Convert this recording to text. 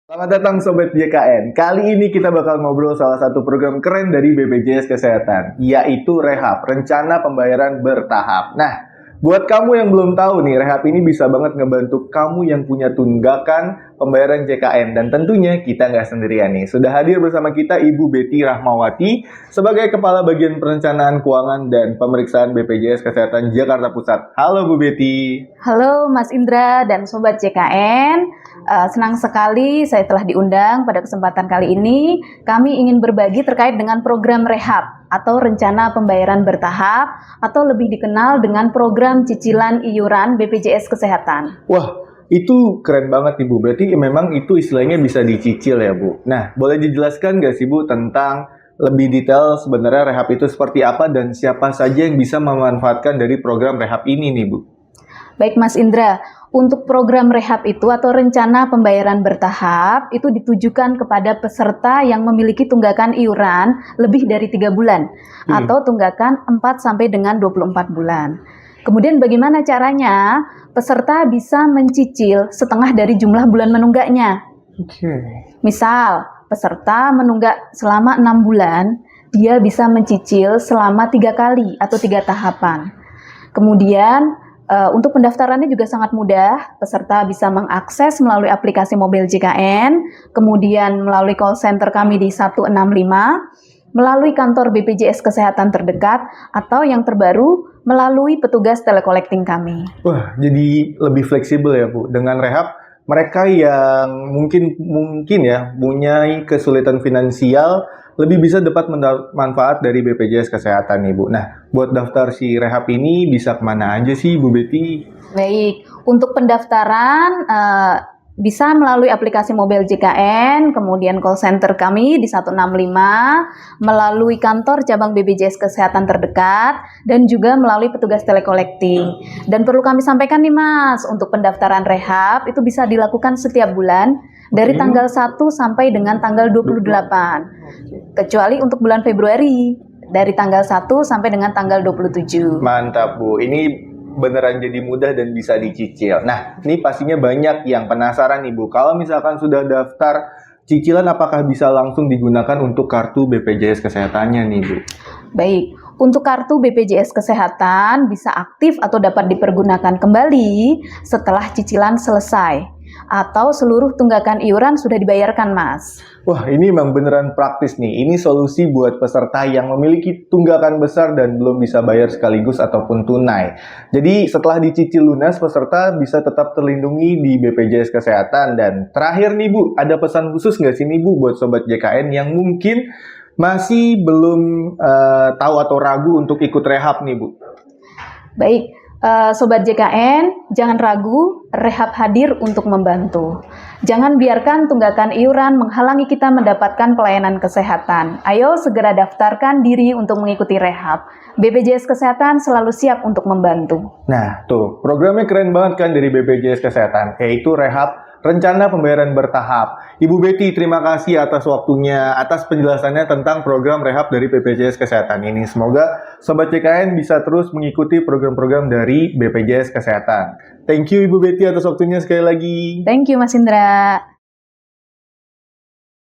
Selamat datang Sobat JKN. Kali ini kita bakal ngobrol salah satu program keren dari BPJS Kesehatan, yaitu Rehab, Rencana Pembayaran Bertahap. Nah, buat kamu yang belum tahu nih, Rehab ini bisa banget ngebantu kamu yang punya tunggakan pembayaran JKN. Dan tentunya kita nggak sendirian nih. Sudah hadir bersama kita Ibu Betty Rahmawati sebagai Kepala Bagian Perencanaan Keuangan dan Pemeriksaan BPJS Kesehatan Jakarta Pusat. Halo Bu Betty. Halo Mas Indra dan Sobat JKN. Senang sekali saya telah diundang pada kesempatan kali ini. Kami ingin berbagi terkait dengan program Rehab atau Rencana Pembayaran Bertahap atau lebih dikenal dengan program cicilan iuran BPJS Kesehatan. Wah, itu keren banget nih Bu. Berarti memang itu istilahnya bisa dicicil ya Bu. Nah, boleh dijelaskan nggak sih Bu tentang lebih detail sebenarnya Rehab itu seperti apa dan siapa saja yang bisa memanfaatkan dari program Rehab ini nih Bu? Baik Mas Indra, untuk program Rehab itu atau Rencana Pembayaran Bertahap itu ditujukan kepada peserta yang memiliki tunggakan iuran lebih dari 3 bulan atau tunggakan 4 sampai dengan 24 bulan. Kemudian bagaimana caranya? Peserta bisa mencicil setengah dari jumlah bulan menunggaknya. Misal, peserta menunggak selama 6 bulan, dia bisa mencicil selama 3 kali atau 3 tahapan. Kemudian untuk pendaftarannya juga sangat mudah. Peserta bisa mengakses melalui aplikasi mobil JKN, kemudian melalui call center kami di 165, melalui kantor BPJS Kesehatan terdekat, atau yang terbaru melalui petugas telecollecting kami. Wah, jadi lebih fleksibel ya Bu. Dengan Rehab, mereka yang mungkin ya punya kesulitan finansial lebih bisa dapat manfaat dari BPJS Kesehatan nih Bu. Nah, buat daftar si Rehab ini bisa kemana aja sih Bu Betty? Baik, untuk pendaftaran bisa melalui aplikasi mobil JKN, kemudian call center kami di 165, melalui kantor cabang BPJS Kesehatan terdekat, dan juga melalui petugas telecollecting. Dan perlu kami sampaikan nih Mas, untuk pendaftaran Rehab itu bisa dilakukan setiap bulan dari tanggal 1 sampai dengan tanggal 28. Kecuali untuk bulan Februari dari tanggal 1 sampai dengan tanggal 27. Mantap Bu, ini beneran jadi mudah dan bisa dicicil. Nah, ini pastinya banyak yang penasaran nih Bu, kalau misalkan sudah daftar cicilan apakah bisa langsung digunakan untuk kartu BPJS Kesehatannya nih Bu? Baik, untuk kartu BPJS Kesehatan bisa aktif atau dapat dipergunakan kembali setelah cicilan selesai atau seluruh tunggakan iuran sudah dibayarkan Mas. Wah, ini memang beneran praktis nih. Ini solusi buat peserta yang memiliki tunggakan besar dan belum bisa bayar sekaligus ataupun tunai. Jadi setelah dicicil lunas, peserta bisa tetap terlindungi di BPJS Kesehatan. Dan terakhir nih Bu, ada pesan khusus nggak sih nih Bu buat Sobat JKN yang mungkin masih belum tahu atau ragu untuk ikut Rehab nih Bu? Baik, Sobat JKN, jangan ragu, Rehab hadir untuk membantu. Jangan biarkan tunggakan iuran menghalangi kita mendapatkan pelayanan kesehatan. Ayo segera daftarkan diri untuk mengikuti Rehab. BPJS Kesehatan selalu siap untuk membantu. Nah, tuh, programnya keren banget kan dari BPJS Kesehatan, yaitu Rehab, Rencana Pembayaran Bertahap. Ibu Betty, terima kasih atas waktunya, atas penjelasannya tentang program Rehab dari BPJS Kesehatan ini. Semoga Sobat JKN bisa terus mengikuti program-program dari BPJS Kesehatan. Thank you Ibu Betty atas waktunya sekali lagi. Thank you Mas Indra.